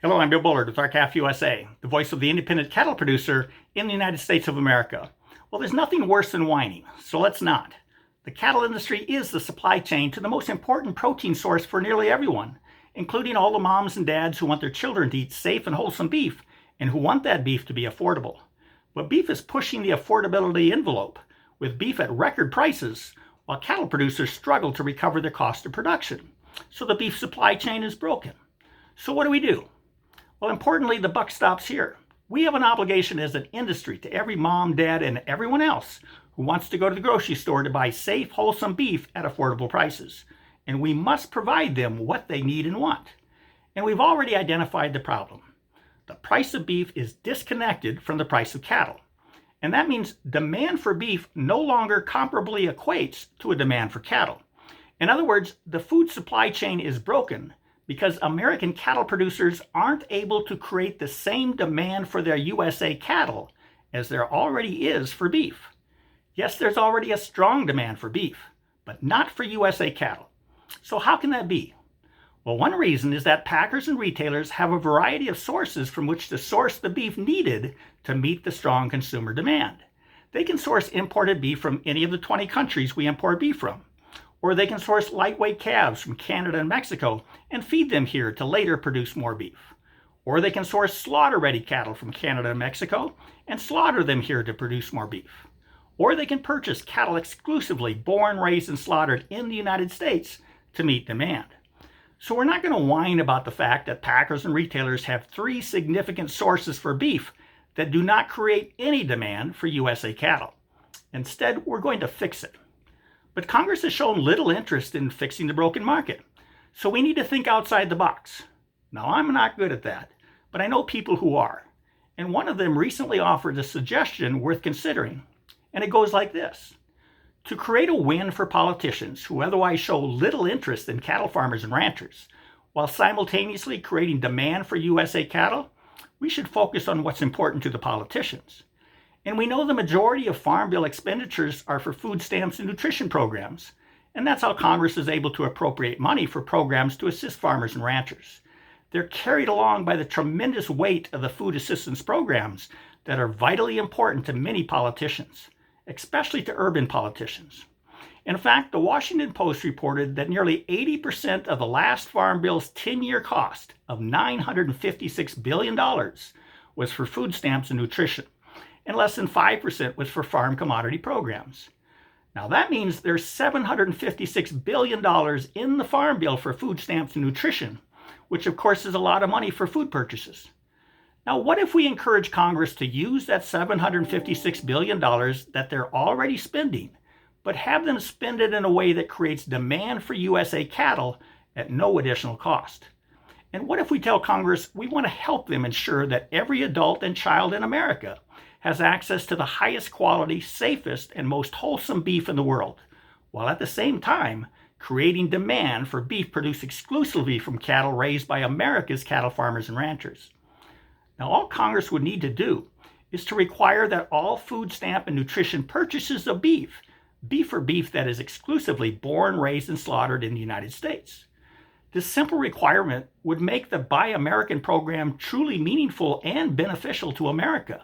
Hello, I'm Bill Bullard with RCAF USA, the voice of the independent cattle producer in the United States of America. Well, there's nothing worse than whining, so let's not. The cattle industry is the supply chain to the most important protein source for nearly everyone, including all the moms and dads who want their children to eat safe and wholesome beef and who want that beef to be affordable. But beef is pushing the affordability envelope, with beef at record prices, while cattle producers struggle to recover their cost of production. So the beef supply chain is broken. So what do? Well, importantly, the buck stops here. We have an obligation as an industry to every mom, dad, and everyone else who wants to go to the grocery store to buy safe, wholesome beef at affordable prices. And we must provide them what they need and want. And we've already identified the problem. The price of beef is disconnected from the price of cattle. And that means demand for beef no longer comparably equates to a demand for cattle. In other words, the food supply chain is broken because American cattle producers aren't able to create the same demand for their USA cattle as there already is for beef. Yes, there's already a strong demand for beef, but not for USA cattle. So how can that be? Well, one reason is that packers and retailers have a variety of sources from which to source the beef needed to meet the strong consumer demand. They can source imported beef from any of the 20 countries we import beef from. Or they can source lightweight calves from Canada and Mexico and feed them here to later produce more beef. Or they can source slaughter-ready cattle from Canada and Mexico and slaughter them here to produce more beef. Or they can purchase cattle exclusively born, raised, and slaughtered in the United States to meet demand. So we're not going to whine about the fact that packers and retailers have three significant sources for beef that do not create any demand for USA cattle. Instead, we're going to fix it. But Congress has shown little interest in fixing the broken market, so we need to think outside the box. Now, I'm not good at that, but I know people who are, and one of them recently offered a suggestion worth considering, and it goes like this. To create a win for politicians who otherwise show little interest in cattle farmers and ranchers, while simultaneously creating demand for USA cattle, we should focus on what's important to the politicians. And we know the majority of Farm Bill expenditures are for food stamps and nutrition programs. And that's how Congress is able to appropriate money for programs to assist farmers and ranchers. They're carried along by the tremendous weight of the food assistance programs that are vitally important to many politicians, especially to urban politicians. In fact, the Washington Post reported that nearly 80% of the last Farm Bill's 10-year cost of $956 billion was for food stamps and nutrition, and less than 5% was for farm commodity programs. Now that means there's $756 billion in the Farm Bill for food stamps and nutrition, which of course is a lot of money for food purchases. Now what if we encourage Congress to use that $756 billion that they're already spending, but have them spend it in a way that creates demand for USA cattle at no additional cost? And what if we tell Congress we want to help them ensure that every adult and child in America has access to the highest quality, safest, and most wholesome beef in the world, while at the same time creating demand for beef produced exclusively from cattle raised by America's cattle farmers and ranchers? Now, all Congress would need to do is to require that all food stamp and nutrition purchases of beef be for beef that is exclusively born, raised, and slaughtered in the United States. This simple requirement would make the Buy American program truly meaningful and beneficial to America.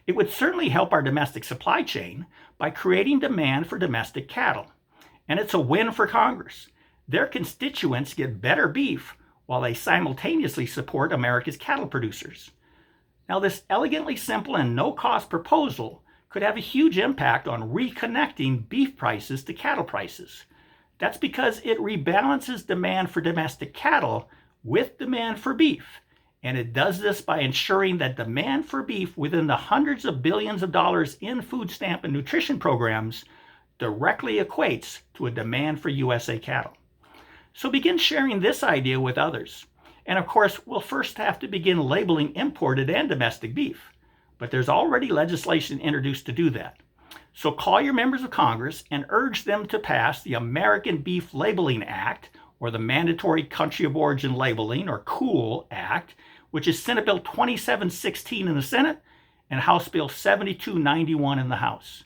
It would certainly help our domestic supply chain by creating demand for domestic cattle. And it's a win for Congress. Their constituents get better beef while they simultaneously support America's cattle producers. Now, this elegantly simple and no-cost proposal could have a huge impact on reconnecting beef prices to cattle prices. That's because it rebalances demand for domestic cattle with demand for beef. And it does this by ensuring that demand for beef within the hundreds of billions of dollars in food stamp and nutrition programs directly equates to a demand for USA cattle. So begin sharing this idea with others. And of course, we'll first have to begin labeling imported and domestic beef. But there's already legislation introduced to do that. So call your members of Congress and urge them to pass the American Beef Labeling Act, or the Mandatory Country of Origin Labeling, or COOL Act, which is Senate Bill 2716 in the Senate and House Bill 7291 in the House.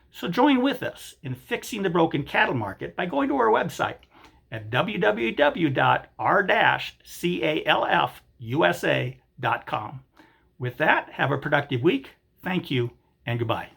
So join with us in fixing the broken cattle market by going to our website at www.r-calf wholesomeusa.com. With that, have a productive week. Thank you and goodbye.